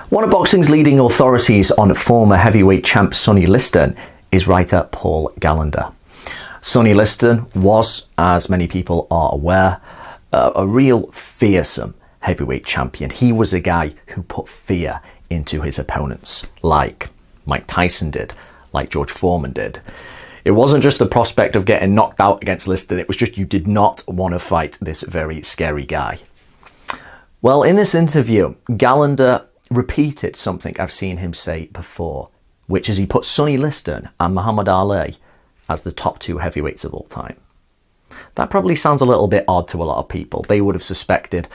One of boxing's leading authorities on former heavyweight champ Sonny Liston is writer Paul Gallagher. Sonny Liston was, as many people are aware, a real fearsome heavyweight champion. He was a guy who put fear into his opponents, like Mike Tyson did, like George Foreman did. It wasn't just the prospect of getting knocked out against Liston, it was just you did not want to fight this very scary guy. Well, in this interview, Gallagher repeated something I've seen him say before, which is he put Sonny Liston and Muhammad Ali as the top two heavyweights of all time. That probably sounds a little bit odd to a lot of people. They would have suspected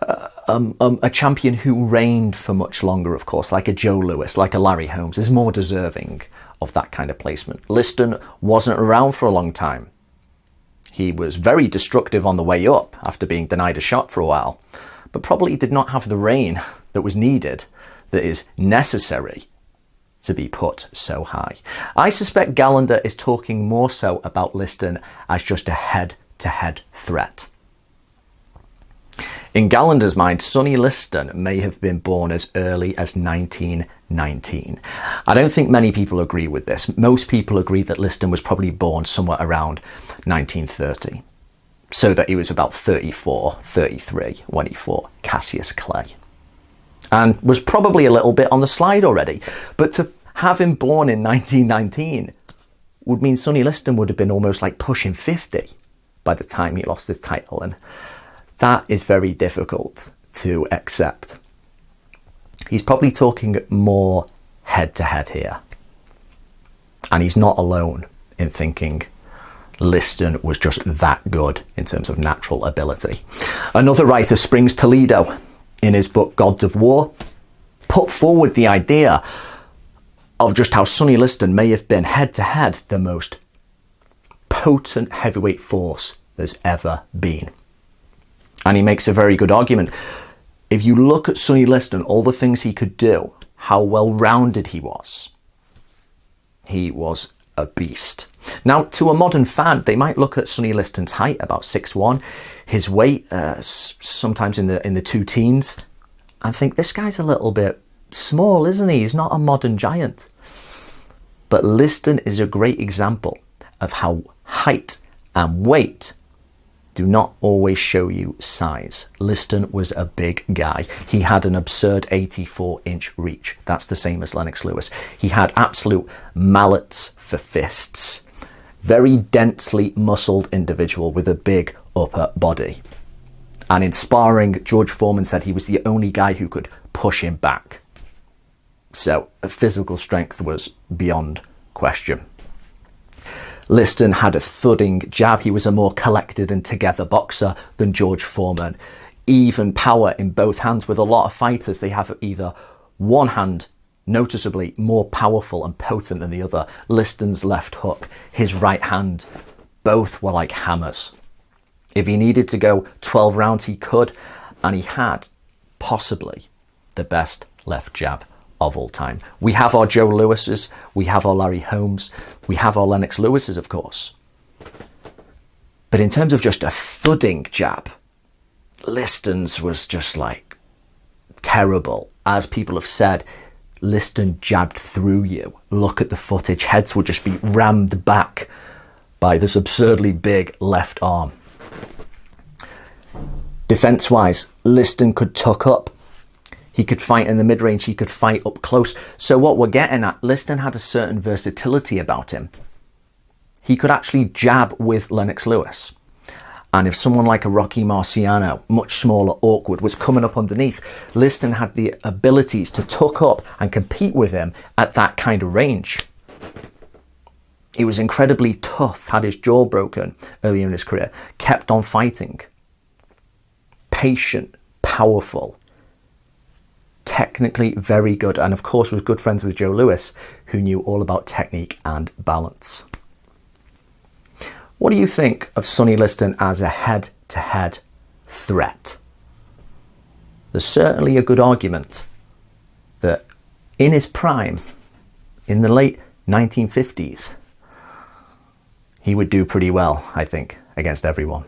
a champion who reigned for much longer, of course, like a Joe Louis, like a Larry Holmes, is more deserving of that kind of placement. Liston wasn't around for a long time. He was very destructive on the way up after being denied a shot for a while, but probably did not have the reign that was needed, that is necessary to be put so high. I suspect Gallagher is talking more so about Liston as just a head-to-head threat. In Gallagher's mind, Sonny Liston may have been born as early as 1919. I don't think many people agree with this. Most people agree that Liston was probably born somewhere around 1930. So that he was about 34, 33 when he fought Cassius Clay. And was probably a little bit on the slide already. But to have him born in 1919 would mean Sonny Liston would have been almost like pushing 50 by the time he lost his title. And that is very difficult to accept. He's probably talking more head-to-head here. And he's not alone in thinking Liston was just that good in terms of natural ability. Another writer, Springs Toledo, in his book Gods of War, put forward the idea of just how Sonny Liston may have been head-to-head the most potent heavyweight force there's ever been. And he makes a very good argument. If you look at Sonny Liston, all the things he could do, how well-rounded he was a beast. Now, to a modern fan, they might look at Sonny Liston's height, about 6'1", his weight, sometimes in the two teens, and think this guy's a little bit small, isn't he? He's not a modern giant. But Liston is a great example of how height and weight do not always show you size. Liston was a big guy. He had an absurd 84-inch reach. That's the same as Lennox Lewis. He had absolute mallets for fists. Very densely muscled individual with a big upper body. And in sparring, George Foreman said he was the only guy who could push him back. So physical strength was beyond question. Liston had a thudding jab. He was a more collected and together boxer than George Foreman. Even power in both hands. With a lot of fighters, they have either one hand noticeably more powerful and potent than the other. Liston's left hook, his right hand, both were like hammers. If he needed to go 12 rounds, he could, and he had possibly the best left jab of all time. We have our Joe Lewises, we have our Larry Holmes, we have our Lennox Lewises, of course. But in terms of just a thudding jab, Liston's was just like terrible. As people have said, Liston jabbed through you. Look at the footage. Heads would just be rammed back by this absurdly big left arm. Defense-wise, Liston could tuck up. He could fight in the mid-range. He could fight up close. So what we're getting at, Liston had a certain versatility about him. He could actually jab with Lennox Lewis. And if someone like a Rocky Marciano, much smaller, awkward, was coming up underneath, Liston had the abilities to tuck up and compete with him at that kind of range. He was incredibly tough, had his jaw broken earlier in his career, kept on fighting. Patient, powerful, technically very good, and of course was good friends with Joe Louis, who knew all about technique and balance. What do you think of Sonny Liston as a head-to-head threat? There's certainly a good argument that in his prime, in the late 1950s, he would do pretty well, I think, against everyone.